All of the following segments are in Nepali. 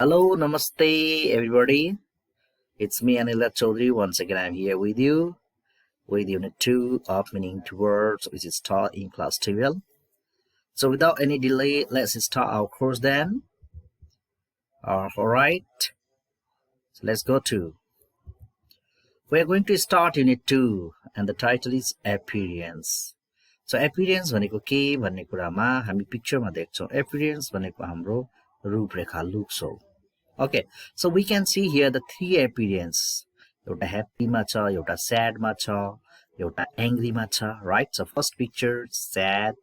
Hello, namaste, everybody. It's me, Anil Dutt Chaudhary. Once again, I'm here with you with Unit 2 of Meaning to Words, which is taught in Class 12. So, without any delay, let's start our course then. Alright, so let's go to. We're going to start Unit 2, and the title is Appearance. So, appearance भनेको के भन्ने कुरामा हामी पिक्चरमा देख्छौं. Appearance भनेको हाम्रो रूपरेखा looks हो. Okay, so we can see here the three appearance. Yota happy ma cha, yota sad ma cha, yota angry ma cha, right? So first picture sad,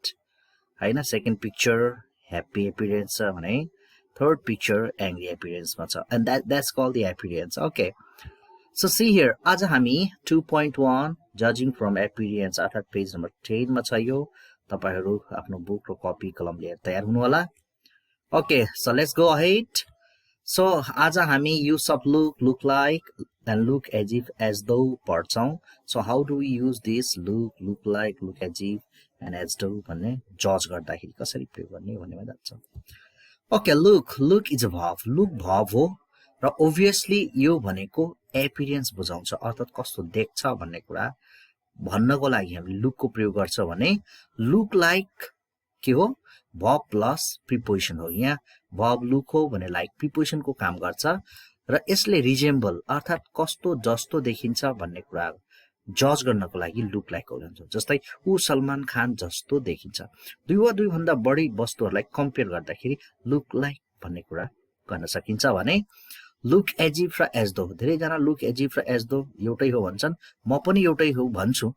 haina. Second picture happy appearance cha bhane. Third picture angry appearance ma cha, and that's called the appearance. Okay. So see here, आज हामी 2.1 judging from appearance अर्थात पेज नम्बर 10 मा छ यो. तपाईहरु आफ्नो बुक र कपी कलम लिएर तयार हुनु होला. Okay, so let's go ahead. So आज हामी use of look like and look as if as though पढ्छौं. So how do we use this look like, look as if and as though भन्ने जज गर्दाखेरि कसरी प्रयोग गर्ने भन्नेमा जान्छ. Okay, look is a verb. Look verb हो र obviously यो भनेको appearance बुझाउँछ अर्थात कस्तो देख्छ भन्ने कुरा भन्नको लागि हामी look को प्रयोग गर्छ भने look like के हो verb plus preposition हो. यहाँ verb look हो भने like preposition को काम गर्छ र यसले resemble अर्थात कस्तो जस्तो देखिन्छ भन्ने कुरा जज गर्नको लागि look like हो भन्छ. जस्तै उ सलमान खान जस्तो देखिन्छ. दुई वा दुई भन्दा बढी वस्तुहरुलाई कम्पेयर गर्दाखेरि look like भन्ने कुरा गर्न सकिन्छ भने look as if र as though धेरै जना look as if र as though एउटै हो भन्छन्. म पनि एउटै हो भन्छु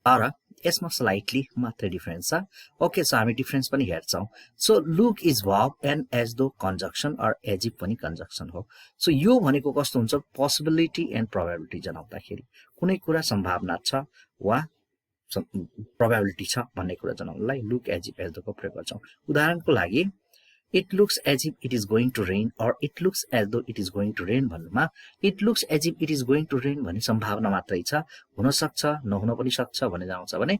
तर यसमा स्लाइटली मात्र डिफरेन्स छ. ओके, सो हामी डिफरेन्स पनि हेर्छौं. So look is verb and as though conjunction or as if पनि conjunction हो. सो यो भनेको कस्तो हुन्छ possibility and probability जनाउँदाखेरि कुनै कुरा सम्भावना छ वा probability छ भन्ने कुरा जनाउनलाई look as if as though को प्रयोग गर्छौं. उदाहरणको लागि it looks as if it is going to rain or it looks as though it is going to rain भन्नुमा it looks as if it is going to rain भने सम्भावना मात्रै छ, हुन सक्छ नहुन पनि सक्छ भने जाउँछ भने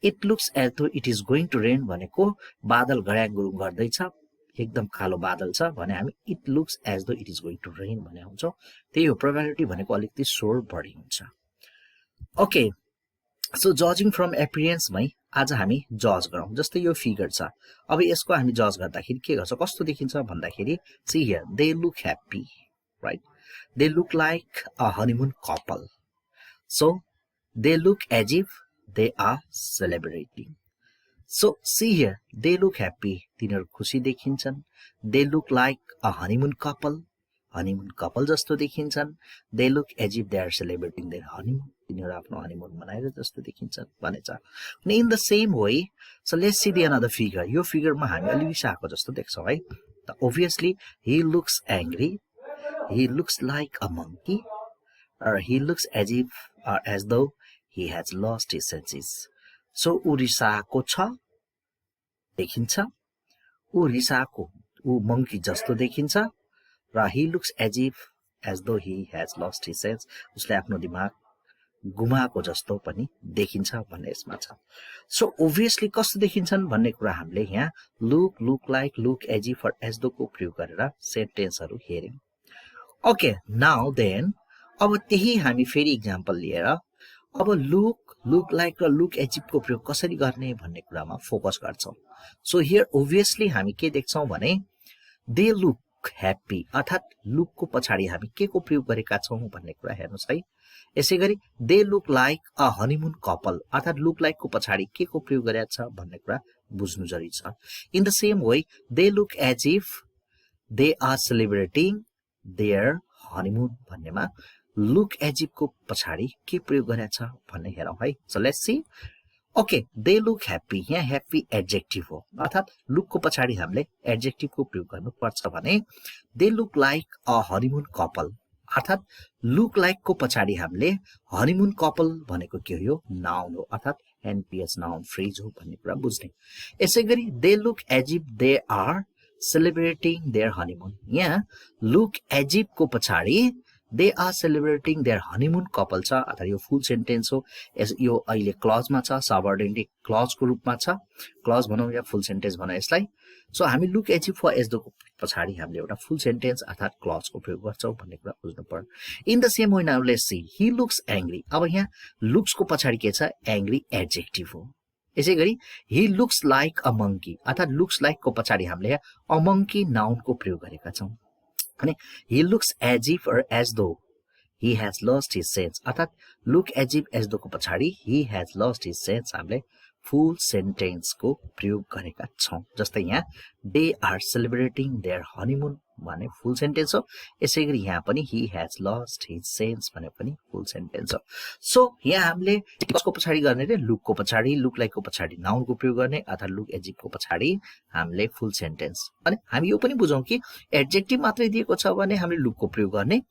it looks as though it is going to rain भनेको बादल गड्याङ गुरुङ गर्दै छ, एकदम कालो बादल छ भने हामी it looks as though it is going to rain भने आउँछौं. त्यही हो प्रोबेबिलिटी भनेको अलिकति स्वर बढी हुन्छ. ओके, सो जजिङ फ्रम एपियरेन्स मै आज हामी जज गरौं. जस्तै यो फिगर छ, अब यसको हामी जज गर्दाखेरि के गर्छ कस्तो देखिन्छ भन्दाखेरि see here they look happy, right? They look like a honeymoon couple. So they look as if they are celebrating. So see here they look happy, तिनीहरु खुसी देखिन्छन्. They look like a honeymoon couple जस्तो देखिन्छन्. They look as if they are celebrating their honeymoon, तिनीहरु आफ्नो हनीमुन मनाएर जस्तो देखिन्छन् भनेछ. अनि in the same way, so let's see the another figure. यो फिगरमा हामी अलि रिसाएको जस्तो देख्छौं है. त obviously he looks angry, he looks like a monkey, or he looks as if or as though he has lost his senses. So उ रिसाएको छ देखिन्छ, उ रिसाएको उ monkey जस्तो देखिन्छ र he looks as if as though he has lost his sense, उसले आफ्नो दिमाग गुमाएको जस्तो पनि देखिन्छ भन्ने यसमा छ. सो obviously कस्तो देखिन्छन् भन्ने कुरा हामीले यहाँ look like, look as if or as though को प्रयोग गरेर सेन्टेन्सहरु हेर्यौं. ओके, नाउ देन अब त्यही हामी फेरि एक्जाम्पल लिएर अब look like र look as if को प्रयोग कसरी गर्ने भन्ने कुरामा फोकस गर्छौं. सो हियर obviously हामी के देख्छौं भने they look happy अर्थात look को पछाडी हामी के को प्रयोग गरेका छौं भन्ने कुरा हेर्नुस् है. यसैगरी they look like a honeymoon couple अर्थात look like को पछाडी के को प्रयोग गरेको छ भन्ने कुरा बुझ्नु जरुरी छ. In the same way, they look as if they are celebrating their honeymoon भन्नेमा look as if को पछाडी के प्रयोग गरेको छ भन्ने हेरौं है. So let's see. Okay, they look happy. यहाँ happy adjective हो अर्थात look को पछाडी हामीले adjective को प्रयोग गर्नु पर्छ भने they look like a honeymoon couple अर्थात look like को पछाडी हामीले honeymoon couple भनेको के हो noun हो अर्थात NPS noun phrase हो भन्ने कुरा बुझ्ने. यसैगरी they look as if they are celebrating their honeymoon. यहाँ look as if को पछाडी they are celebrating their honeymoon couple छ अथवा यो फुल सेन्टेन्स हो यो अहिले क्लजमा छ सबअर्डिनेट क्लजको रूपमा छ क्लज भनौँ या फुल सेन्टेन्स भनौँ यसलाई सो हामी look as if for as though को पछाडि हामीले एउटा फुल सेन्टेन्स अर्थात क्लजको प्रयोग गर्छौं भन्ने कुरा बुझ्नु पर्यो in the same way now let's see he looks angry अब यहाँ लुक्सको पछाडि के छ एंग्री एडजेक्टिभ हो यसैगरी he looks like a monkey अर्थात लुक्स लाइक को पछाडि हामीले अ मंकी नाउनको प्रयोग गरेका छौं अनि he looks as if or as though he has lost his sense अर्थात look as if as though को पछाडि he has lost his sense हामीले फुल सेन्टेन्स को प्रयोग गरेका छौं जस्तै यहाँ they are celebrating their honeymoon भने फुल सेन्टेन्स हो यसैगरी यहाँ पनि he has lost his sense भने पनि फुल सेन्टेन्स हो सो यहाँ हामीले कसको पछाडि गर्ने रे लुक को पछाडि लुक लाइक को पछाडि नाउन को प्रयोग गर्ने अथवा लुक एज इफ को पछाडि हामीले फुल सेन्टेन्स अनि हामी यो पनि बुझौं कि एडजेक्टिभ मात्रै दिएको छ भने हामीले लुक को प्रयोग गर्ने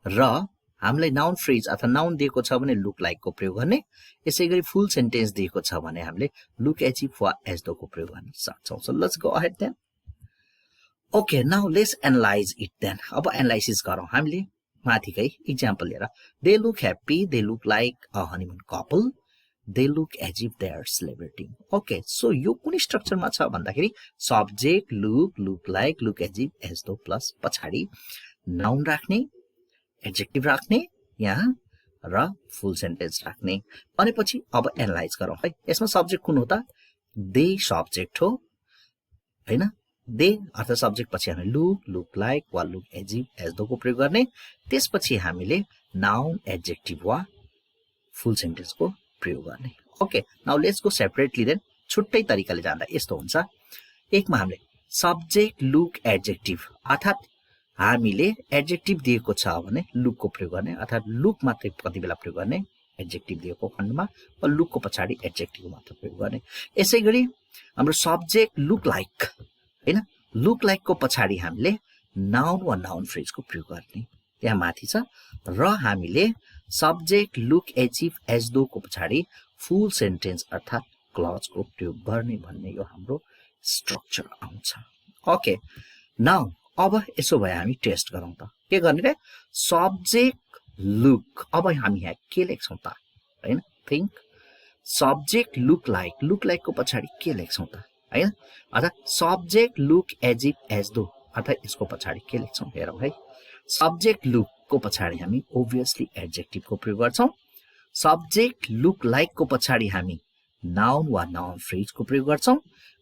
र हामीलाई नाउन फ्रेज अथवा नाउन दिएको छ भने लुक लाइक को प्रयोग गर्ने यसैगरी फुल सेन्टेन्स दिएको छ भने हामीले लुक एज इफ वा एज दो को प्रयोग गर्न सक्छौं so let's go ahead then okay now let's analyze it then अब एनालाइसिस गरौँ हामीले माथिकै एक्जाम्पल लिएर they look happy they look like a honeymoon couple they look as if they are celebrating okay so यो कुन स्ट्रक्चरमा छ भन्दाखेरि subject look like look as if as though plus पछाडि नाउन राख्ने एडजेक्टिभ राख्ने यहाँ र फुल सेन्टेन्स राख्ने भनेपछि अब एनालाइज गरौँ है यसमा सब्जेक्ट कुन हो त दे सब्जेक्ट हो हैन दे अर्थात सब्जेक्ट पछि हामी लुक लाइक वा look as if as though को प्रयोग गर्ने त्यसपछि हामीले नाउन एडजेक्टिभ वा फुल सेन्टेन्स को प्रयोग गर्ने okay now let's go separately then छुट्टै तरिकाले जाँदा यस्तो हुन्छ एकमा हामीले सब्जेक्ट लुक एडजेक्टिभ अर्थात हामीले एडजेक्टिभ दिएको छ भने लुक को प्रयोग गर्ने अर्थात लुक मात्रै कति बेला प्रयोग गर्ने एडजेक्टिभ दिएको खण्डमा वा लुक को पछाडि एडजेक्टिभ मात्र प्रयोग गर्ने यसैगरी हाम्रो सब्जेक्ट लुक लाइक हैन लुक लाइक को पछाडि हामीले नाउन वा नाउन फ्रेज को प्रयोग गर्ने यहाँ माथि छ र हामीले subject look as if as though को पछाडि फुल सेन्टेन्स अर्थात क्लज को प्रयोग गर्ने भन्ने यो हाम्रो स्ट्रक्चर आउँछ ओके नाउ अब यसो भए हामी टेस्ट गरौँ त के गर्ने रे सब्जेक्ट लुक अब हामी यहाँ के लेख्छौं त हैन थिंक सब्जेक्ट लुक लाइक को पछाडि के लेख्छौं त हैन अर्थात subject look as if as though अर्थात यसको पछाडि के लेख्छौं हेरौं है सब्जेक्ट लुक को पछाडि हामी ओब्भियसली एडजेक्टिभ को प्रयोग गर्छौं सब्जेक्ट लुक लाइक को पछाडि हामी नाउन वा नाउन फ्रेज को प्रयोग गर्छौं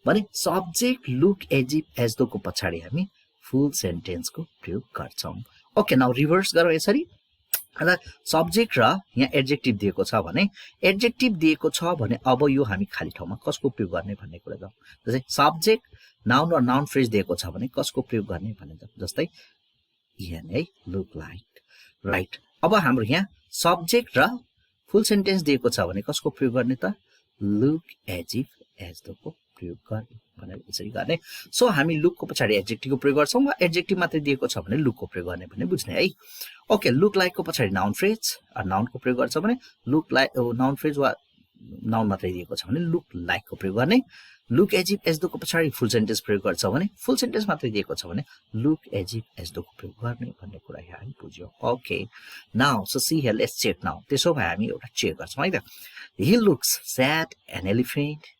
भने subject look as if as though को पछाडि हामी फुल सेन्टेन्स को प्रयोग गर्छौं ओके नाउ रिभर्स गरौँ यसरी अर्थात सब्जेक्ट र यहाँ एडजेक्टिभ दिएको छ भने एडजेक्टिभ दिएको छ भने अब यो हामी खाली ठाउँमा कसको प्रयोग गर्ने भन्ने कुरा जाउँ जस्तै सब्जेक्ट नाउन र नाउन फ्रेज दिएको छ भने कसको प्रयोग गर्ने भन्ने जाउँ जस्तै यहाँ है लुक लाइक राइट अब हाम्रो यहाँ सब्जेक्ट र फुल सेन्टेन्स दिएको छ भने कसको प्रयोग गर्ने त look as if as though को प्रयोग गर्ने भनेर यसरी गर्ने सो हामी लुक को पछाडि एडजेक्टिभ को प्रयोग गर्छौं वा एडजेक्टिभ मात्रै दिएको छ भने लुक को प्रयोग गर्ने भन्ने बुझ्ने है ओके लुक लाइक को पछाडि नाउन फ्रेज नाउन को प्रयोग गर्छ भने लुक लाइक नाउन फ्रेज वा नाउन मात्रै दिएको छ भने लुक लाइक को प्रयोग गर्ने look as if as though को पछाडि फुल सेन्टेन्स प्रयोग गर्छ भने फुल सेन्टेन्स मात्रै दिएको छ भने look as if as though को प्रयोग गर्ने भन्ने कुरा यहाँ हामी बुझ्यौं okay now so see here let's check now त्यसो भए हामी एउटा चेक गर्छौं है त he looks sad an elephant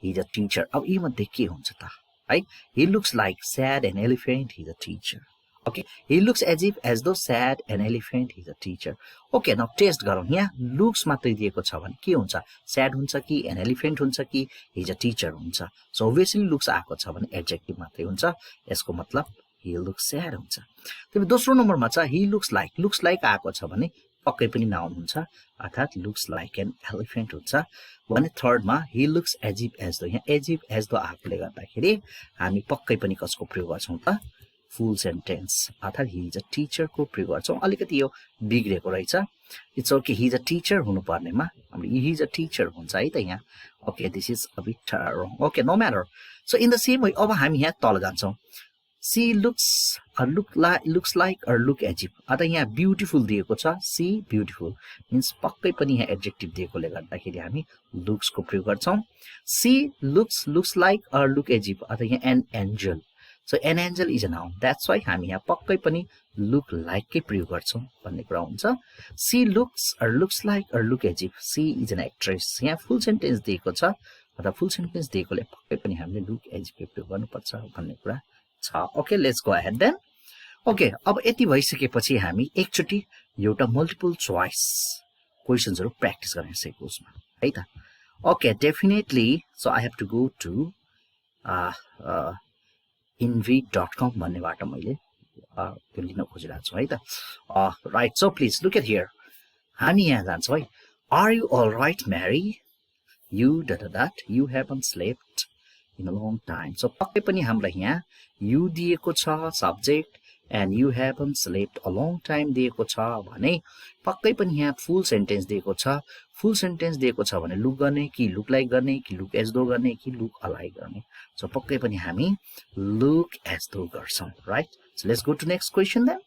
he is a teacher अब यी मध्ये के हुन्छ त है he looks like sad an elephant he is a teacher okay he looks as if as though sad an elephant he is a teacher okay now test गरौँ यहाँ looks मात्रै दिएको छ भने के हुन्छ sad हुन्छ कि an elephant हुन्छ कि he is a teacher हुन्छ so obviously looks आएको छ भने एडजेक्टिभ मात्रै हुन्छ यसको मतलब he looks sad हुन्छ त्यसपछि दोस्रो नम्बरमा छ he looks like आएको छ भने पक्कै पनि नाउन हुन्छ अर्थात looks like an elephant हुन्छ भने थर्डमा he looks as if as though यहाँ as if as though आफूले गर्दाखेरि हामी पक्कै पनि कसको प्रयोग गर्छौं त फुल सेन्टेन्स अर्थात he is a teacher को प्रयोग गर्छौं अलिकति यो बिग्रेको रहेछ it's okay he is a teacher हुनु पर्नेमा हाम्रो he is a teacher हुन्छ है त यहाँ okay this is a bit wrong okay no matter so in the same way अब हामी यहाँ तल जान्छौं she looks or looks like or look as if अतः यहाँ ब्युटीफुल दिएको छ she beautiful means पक्कै पनि यहाँ एडजेक्टिभ दिएकोले गर्दाखेरि हामी looks को प्रयोग गर्छौं she looks like or look as if अतः यहाँ an angel So an angel is a noun. That's why हामी यहाँ पक्कै पनि look like कै प्रयोग गर्छौं भन्ने कुरा हुन्छ. She looks or looks like or look as if she is an actress. यहाँ full sentence दिएको छ र full sentence दिएकोले पक्कै पनि हामीले look as if प्रयोग गर्नुपर्छ भन्ने कुरा छ. Okay, let's go ahead then. Okay, अब यति भइसकेपछि हामी एकचोटी एउटा मल्टिपल चोइस क्वेशन्सहरु प्र्याक्टिस गर्ने छौं उसमा है त. Okay, definitely. So I have to go to invid.com भन्नेबाट मैले त्यो लिन खोजिरहेको छु है त. Right, so please look at here. हामी यहाँ जान्छौं है. Are you all right, Mary? You you haven't slept in a long time. So पक्कै पनि हामीलाई यहाँ you दिएको छ subject and you haven't slept a long time दिएको छ भने पक्कै पनि यहाँ full sentence दिएको छ. Full sentence दिएको छ भने look गर्ने कि look like गर्ने कि look as though गर्ने कि look alike गर्ने. So पक्कै पनि हामी look as though गर्छौं, right? So let's go to next question then.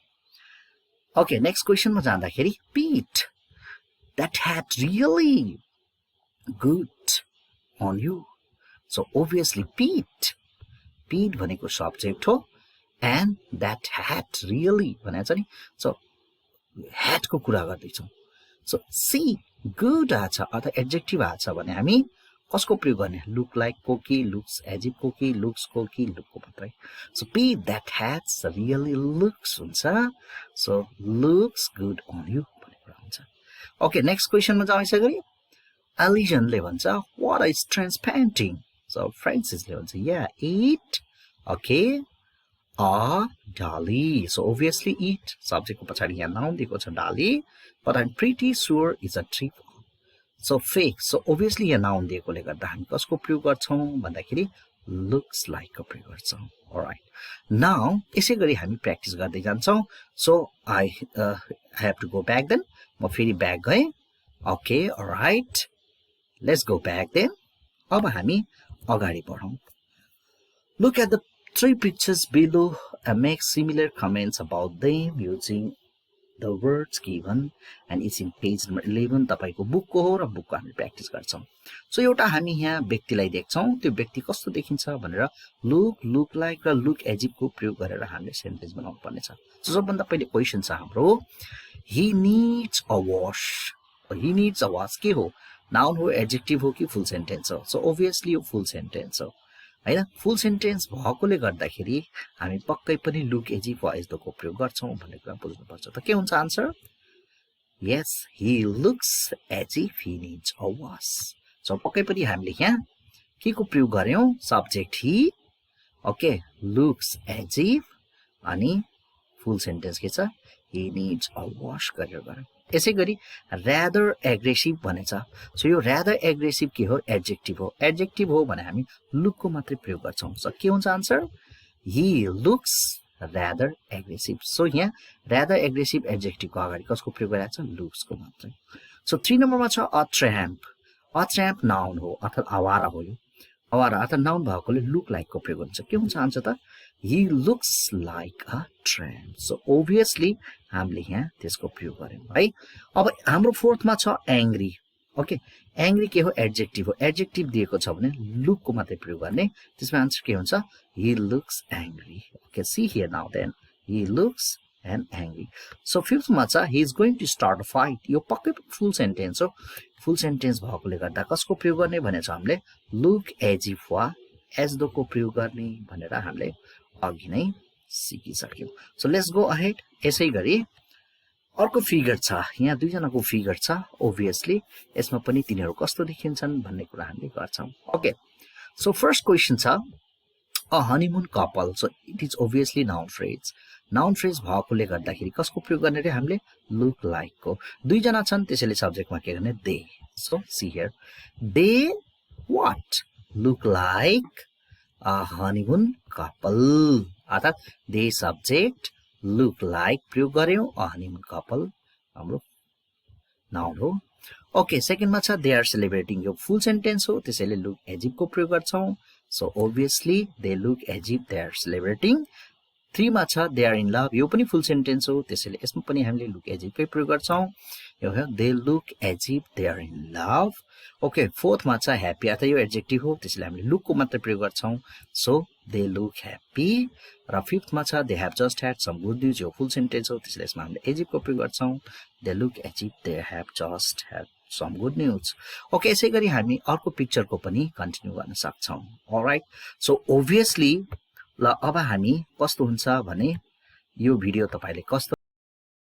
Okay, next question मा जाँदाखेरि Pete, that hat really good on you. So obviously Pete भनेको subject हो and that hat really भनेको छ नि. So hat को कुरा गर्दै छौं. So see good आछ अथवा adjective आछ भने हामी कसको प्रयोग गर्ने? Look like को कि looks as if को कि looks को कि look को मात्रै. So Pete, that hat really looks हुन्छ. So looks good on you भन्ने कुरा हुन्छ. Okay, next question मा जाउँ यसैगरी. Alison ले भन्छ what is transparenting? So Francis ले भन्छ yeah, eat. Okay, Dolly. So obviously eat subject को पछाडी यहाँ noun दिएको छ Dolly, but I'm pretty sure it's a trip. So fake. So obviously यहाँ noun दिएकोले गर्दा हामी कसको प्रयोग गर्छौं भन्दाखेरि looks like को प्रयोग गर्छौं. Alright, now यसैगरी हामी प्र्याक्टिस गर्दै जान्छौं. So I have to go back then. म फेरि ब्याक गए. Okay, alright, let's go back then. अब हामी अगाडि बढौं. Look at the 3 pictures below and make similar comments about them using the words given, and it's in page number 11. तपाईको बुकको हो र बुकको हामी प्र्याक्टिस गर्छौं. सो एउटा हामी यहाँ व्यक्तिलाई देख्छौं. त्यो व्यक्ति कस्तो देखिन्छ भनेर look like र look as if को प्रयोग गरेर हामीले सेन्टेन्स बनाउनु पर्ने छ. सो सबभन्दा पहिले क्वेशन छ हाम्रो he needs a wash. He needs a wash के हो? नाउन हो, एडजेक्टिभ हो कि फुल सेन्टेन्स हो? सो obviously यो फुल सेन्टेन्स हो हैन. फुल सेन्टेन्स भएकोले गर्दाखेरि हामी पक्कै पनि लुक एज इफ एज को प्रयोग गर्छौं भन्ने कुरा बुझ्नु पर्छ. त के हुन्छ answer? Yes, he looks as if he needs a wash. So पक्कै पनि हामीले यहाँ के को प्रयोग गर्यौं? Subject he. Okay, looks as if अनि फुल सेन्टेन्स के छ? he needs a wash गरेर गर्यौं. यसैगरी rather aggressive भनेछ. सो यो rather aggressive के हो? एडजेक्टिभ हो. एडजेक्टिभ हो भने हामी look को मात्रै प्रयोग गर्छौं. सो के हुन्छ answer? he looks rather aggressive. So यहाँ rather aggressive एडजेक्टिभ को अगाडि कसको प्रयोग गरिरहेछ? looks को मात्रै. सो 3 नम्बरमा छ a tramp. A tramp noun हो अर्थात आवारा हो. यो आवारा अर्थात नाउन भएकोले look like को प्रयोग हुन्छ. के हुन्छ आन्सर त? he looks like a tramp. So obviously हामीले यहाँ त्यसको प्रयोग गर्यौं है. अब हाम्रो फोर्थमा छ angry. ओके, angry के हो? एडजेक्टिभ हो. एडजेक्टिभ दिएको छ भने look को मात्रै प्रयोग गर्ने. त्यसमा आन्सर के हुन्छ? he looks angry. Okay, see here now then. he looks and angry. So fifth मा छ he is going to start a fight. यो पक्कै फुल सेन्टेन्स हो. फुल सेन्टेन्स भएकोले गर्दा कसको प्रयोग गर्ने भनेछ हामीले? look as if वा as though को प्रयोग गर्ने भनेर हामीले अघि नै सिकिसक्यौं. So let's go ahead. यसैगरी अर्को फिगर छ. यहाँ 2 जनाको फिगर छ. obviously यसमा पनि तिनीहरु कस्तो देखिन्छन् भन्ने कुरा हामीले गर्छौं. ओके, सो फर्स्ट क्वेशन छ a honeymoon couple. So it is obviously noun phrase. Noun phrase भएकोले गर्दाखेरि कसको प्रयोग गर्ने रे? हामीले look like को. 2 जना छन् त्यसैले सब्जेक्टमा के गर्ने? they. So see here, they what? look like a honeymoon couple. अर्थात they subject, look like प्रयोग गर्यौं. a honeymoon couple हाम्रो नाउन हो. ओके, सेकेन्डमा छ they are celebrating. यो फुल सेन्टेन्स हो त्यसैले look as if को प्रयोग गर्छौं. So obviously they look as if they are celebrating. 3 मा छ दे आर इन लभ, यो पनि फुल सेन्टेन्स हो, त्यसैले यसमा पनि हामीले लुक एज इफ कै प्रयोग गर्छौं। यो हो they look as if they are in love. Okay, 4th मा छ ह्याप्पी, अथवा यो एडजेक्टिभ हो, त्यसैले हामीले लुक को मात्र प्रयोग गर्छौं, सो दे लुक ह्याप्पी। र 5th मा छ they have just had some good news, यो फुल सेन्टेन्स हो, त्यसैले यसमा हामीले एज इफ को प्रयोग गर्छौं, they look as if they have just had some good news. Okay, यसै गरी हामी अर्को पिक्चरको पनि कन्टिन्यू गर्न सक्छौं। अलराइट, सो ओभियसली ल अब हामी कस्तो हुन्छ भने यो भिडियो तपाईले कस्तो